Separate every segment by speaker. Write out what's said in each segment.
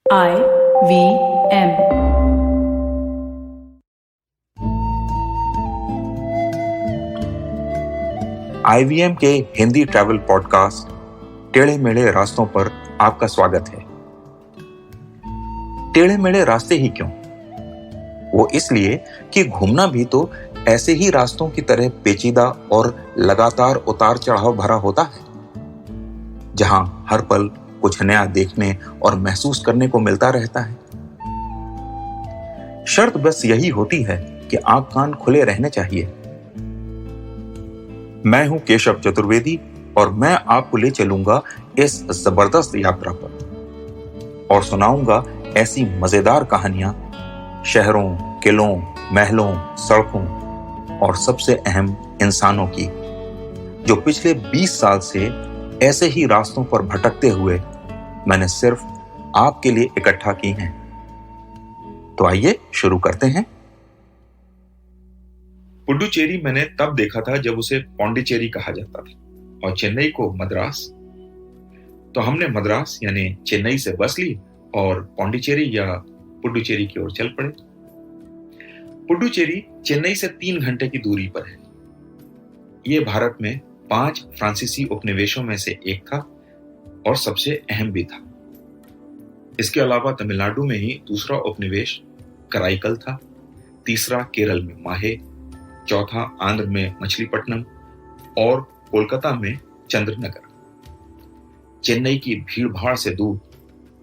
Speaker 1: IVM।
Speaker 2: IVM के Hindi travel podcast टेढ़े मेढ़े रास्तों पर आपका स्वागत है। टेढ़े मेढ़े रास्ते ही क्यों? वो इसलिए कि घूमना भी तो ऐसे ही रास्तों की तरह पेचीदा और लगातार उतार चढ़ाव भरा होता है, जहां हर पल कुछ नया देखने और महसूस करने को मिलता रहता है। शर्त बस यही होती है कि आंख कान खुले रहने चाहिए। मैं हूं केशव चतुर्वेदी और मैं आपको ले चलूंगा इस जबरदस्त यात्रा पर और सुनाऊंगा ऐसी मजेदार कहानियां शहरों, किलों, महलों, सड़कों और सबसे अहम इंसानों की, जो पिछले 20 साल से ऐसे ही रास्तों पर भटकते हुए मैंने सिर्फ आपके लिए इकट्ठा की हैं। तो आइए शुरू करते हैं। पुडुचेरी मैंने तब देखा था जब उसे पौंडीचेरी कहा जाता था और चेन्नई को मद्रास। तो हमने मद्रास यानी चेन्नई से बस ली और पौंडीचेरी या पुडुचेरी की ओर चल पड़े। पुडुचेरी चेन्नई से 3 घंटे की दूरी पर है। यह भारत में 5 फ्रांसीसी उपनिवेशों में से एक था और सबसे अहम भी था। इसके अलावा तमिलनाडु में ही दूसरा उपनिवेश कराईकल था, तीसरा केरल में माहे, चौथा आंध्र में मछलीपट्टनम और कोलकाता में चंद्रनगर। चेन्नई की भीड़भाड़ से दूर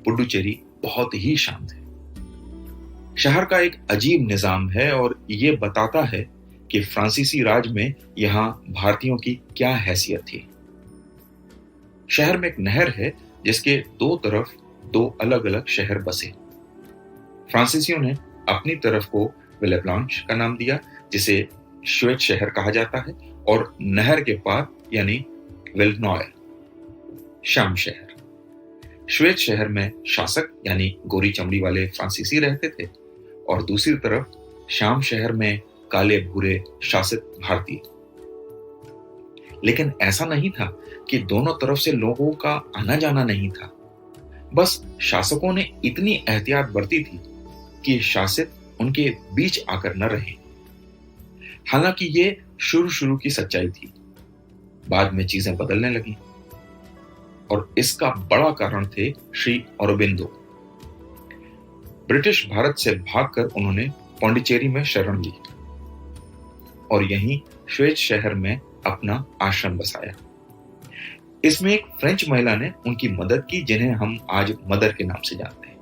Speaker 2: पुडुचेरी बहुत ही शांत है। शहर का एक अजीब निजाम है और यह बताता है कि फ्रांसीसी राज में यहां भारतीयों की क्या हैसियत थी। शहर में एक नहर है जिसके 2 तरफ 2 अलग अलग शहर बसे। फ्रांसीसियों ने अपनी तरफ को विले ब्लांच का नाम दिया, जिसे श्वेत शहर कहा जाता है, और नहर के पार यानी विलनॉय, शाम शहर। श्वेत शहर में शासक यानी गोरी चमड़ी वाले फ्रांसीसी रहते थे और दूसरी तरफ शाम शहर में काले भूरे शासित भारतीय। लेकिन ऐसा नहीं था कि दोनों तरफ से लोगों का आना जाना नहीं था। बस शासकों ने इतनी एहतियात बरती थी कि शासित उनके बीच आकर न रहे। हालांकि ये शुरू की सच्चाई थी, बाद में चीजें बदलने लगी और इसका बड़ा कारण थे श्री अरबिंदो। ब्रिटिश भारत से भागकर उन्होंने पौंडीचेरी में शरण ली और यहीं श्वेत शहर में अपना आश्रम बसाया। इसमें एक फ्रेंच महिला ने उनकी मदद की, जिन्हें हम आज मदर के नाम से जानते हैं।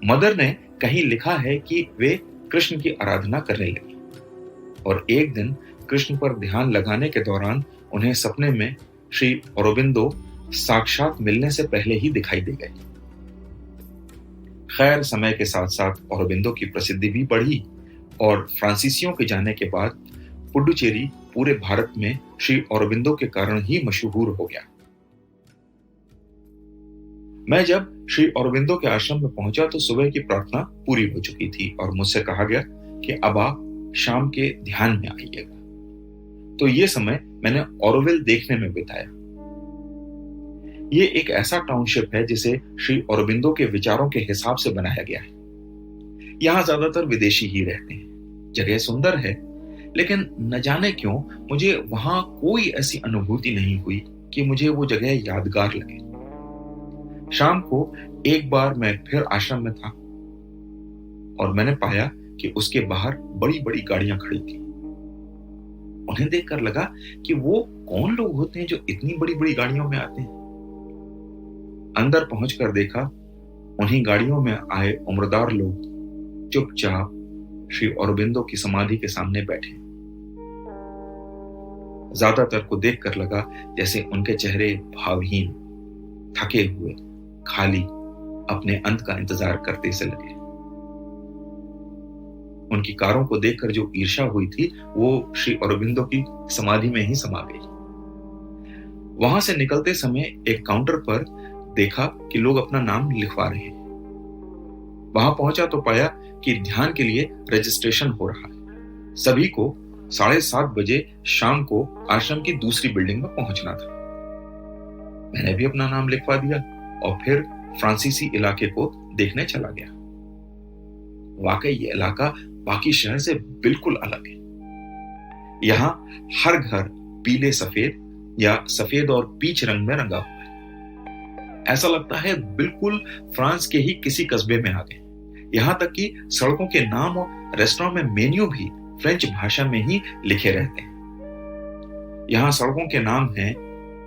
Speaker 2: मदर ने कहीं लिखा है कि वे कृष्ण की आराधना करने लगी और एक दिन कृष्ण पर ध्यान लगाने के दौरान उन्हें सपने में श्री अरबिंदो साक्षात मिलने से पहले ही दिखाई दे गए। खैर, समय के साथ साथ अरबिंदो की प्रसिद्धि भी बढ़ी और फ्रांसीसियों के जाने के बाद पुडुचेरी पूरे भारत में श्री अरबिंदो के कारण ही मशहूर हो गया। मैं जब श्री अरबिंदो के आश्रम में पहुंचा तो सुबह की प्रार्थना पूरी हो चुकी थी और मुझसे कहा गया कि अब आप शाम के ध्यान में आइएगा। तो ये समय मैंने ऑरोविल देखने में बिताया। ये एक ऐसा टाउनशिप है जिसे श्री अरबिंदो के विचारों के हिसाब से बनाया गया है। यहाँ ज्यादातर विदेशी ही रहते हैं। जगह सुंदर है, लेकिन न जाने क्यों मुझे वहां कोई ऐसी अनुभूति नहीं हुई कि मुझे वो जगह यादगार लगे। शाम को एक बार मैं फिर आश्रम में था और मैंने पाया कि उसके बाहर बड़ी बड़ी गाड़ियां खड़ी थी। उन्हें देखकर लगा कि वो कौन लोग होते हैं जो इतनी बड़ी बड़ी गाड़ियों में आते हैं। अंदर पहुंचकर देखा, उन्हीं गाड़ियों में आए उम्रदार लोग चुपचाप श्री अरबिंदो की समाधि के सामने बैठे। ज्यादातर को देखकर लगा जैसे उनके चेहरे भावहीन, थके हुए, खाली, अपने अंत का इंतजार करते से लगे। उनकी कारों को देखकर जो ईर्ष्या हुई थी वो श्री अरबिंदो की समाधि में ही समा गई। वहां से निकलते समय एक काउंटर पर देखा कि लोग अपना नाम लिखवा रहे हैं। वहां पहुंचा तो पाया कि ध्यान के लिए रजिस्ट्रेशन हो रहा है। सभी को 7:30 बजे शाम को आश्रम की दूसरी बिल्डिंग में पहुंचना था। मैंने भी अपना नाम लिखवा दिया और फिर फ्रांसीसी इलाके को देखने चला गया। वाकई ये इलाका बाकी शहर से बिल्कुल अलग है। यहाँ हर घर पीले सफेद या सफेद और पीच रंग में रंगा हुआ है। ऐसा लगता है बिल्कुल फ्रांस के ही किसी कस्बे में आ गए। यहाँ तक कि सड़कों के नाम और रेस्टोरेंट में मेन्यू भी फ्रेंच भाषा में ही लिखे रहते हैं। यहाँ सड़कों के नाम हैं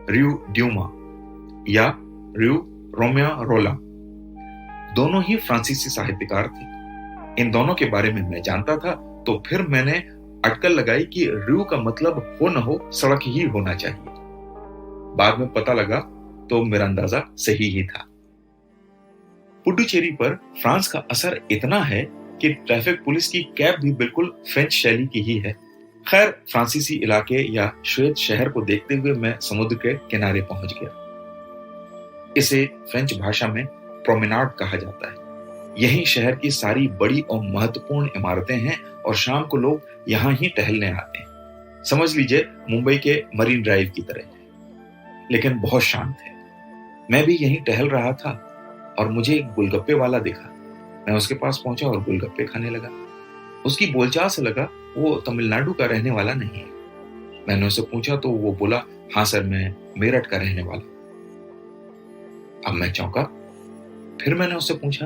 Speaker 2: र्यू ड्यूमा या र्यू रोमिया रोला। दोनों ही फ्रांसीसी साहित्यकार थे। इन दोनों के बारे में मैं जानता था, तो फिर मैंने अटकल लगाई कि र्यू का मतलब हो न हो सड़क ही होना चाहिए। बाद में पता लगा तो मेरा अंदाजा सही ही था। पुडुचेरी पर फ्रांस का असर इतना है कि ट्रैफिक पुलिस की कैब भी बिल्कुल फ्रेंच शैली की ही है। खैर, फ्रांसीसी इलाके या श्वेत शहर को देखते हुए मैं समुद्र के किनारे पहुंच गया। इसे फ्रेंच भाषा में प्रोमेनाड कहा जाता है। यही शहर की सारी बड़ी और महत्वपूर्ण इमारतें हैं और शाम को लोग यहाँ ही टहलने आते हैं। समझ लीजिए मुंबई के मरीन ड्राइव की तरह है, लेकिन बहुत शांत है। मैं भी यहीं टहल रहा था और मुझे एक गोलगप्पे वाला दिखा। मैं उसके पास पहुंचा और गोलगप्पे खाने लगा। उसकी बोलचाल से लगा वो तमिलनाडु का रहने वाला नहीं है। मैंने उससे पूछा तो वो बोला, हाँ सर, मैं मेरठ का रहने वाला। अब मैं चौंका। फिर मैंने उससे पूछा,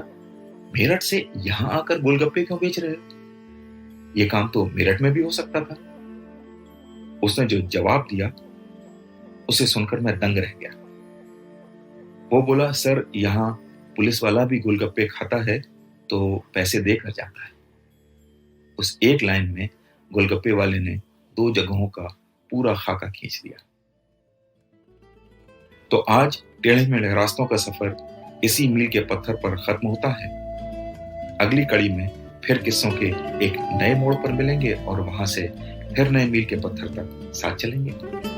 Speaker 2: मेरठ से यहां आकर गोलगप्पे क्यों बेच रहे हो? ये काम तो मेरठ में भी हो सकता था। उसने जो जवाब दिया उसे सुनकर मैं दंग रह गया। वो बोला, सर, यहां पुलिस वाला भी गोलगप्पे खाता है तो पैसे देकर जाता है। उस एक लाइन में गोलगप्पे वाले ने 2 जगहों का पूरा खाका खींच दिया। तो आज टेढ़े मेढ़े रास्तों का सफर इसी मील के पत्थर पर खत्म होता है। अगली कड़ी में फिर किस्सों के एक नए मोड़ पर मिलेंगे और वहां से फिर नए मील के पत्थर तक साथ चलेंगे।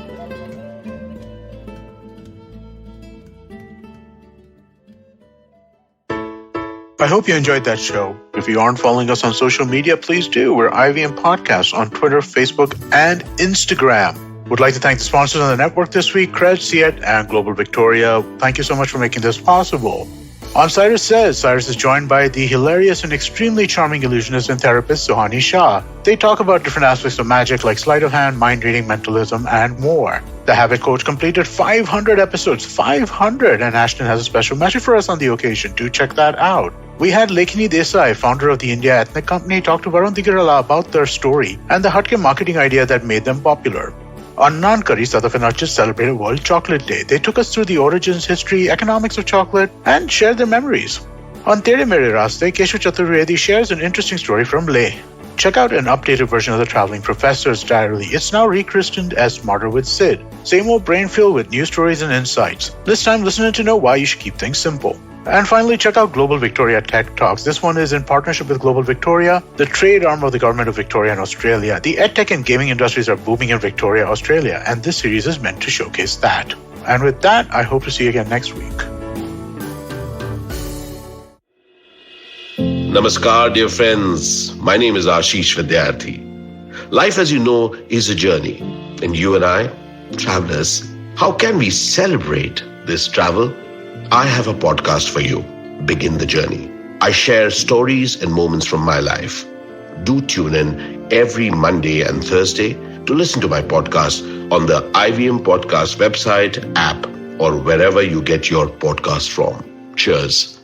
Speaker 1: I hope you enjoyed that show. If you aren't following us on social media, please do. We're IVM Podcasts on Twitter, Facebook, and Instagram. Would like to thank the sponsors on the network this week, Cred, Ciet, and Global Victoria. Thank you so much for making this possible. On Cyrus Says, Cyrus is joined by the hilarious and extremely charming illusionist and therapist Suhani Shah. They talk about different aspects of magic like sleight of hand, mind reading, mentalism, and more. The Habit Coach completed 500 episodes, 500, and Ashton has a special message for us on the occasion. Do check that out. We had Lekini Desai, founder of the India Ethnic Company, talk to Varun Digarala about their story and the Hatke marketing idea that made them popular. On Naan Curry, South of Anarchis celebrated World Chocolate Day. They took us through the origins, history, economics of chocolate, and shared their memories. On Tere Mere Raste, Keshu Chaturvedi shares an interesting story from Leh. Check out an updated version of the Traveling Professor's Diary. It's now rechristened as Smarter with Sid. Same old brain filled with new stories and insights. This time, listening to know why you should keep things simple. And finally, check out Global Victoria Tech Talks. This one is in partnership with Global Victoria, the trade arm of the Government of Victoria and Australia. The edtech and gaming industries are booming in Victoria, Australia, and this series is meant to showcase that. And with that, I hope to see you again next week.
Speaker 3: Namaskar, dear friends. My name is Ashish Vidyarthi. Life, as you know, is a journey. And you and I, travelers, how can we celebrate this travel? I have a podcast for you, Begin the Journey. I share stories and moments from my life. Do tune in every Monday and Thursday to listen to my podcast on the IVM Podcast website, app, or wherever you get your podcast from. Cheers.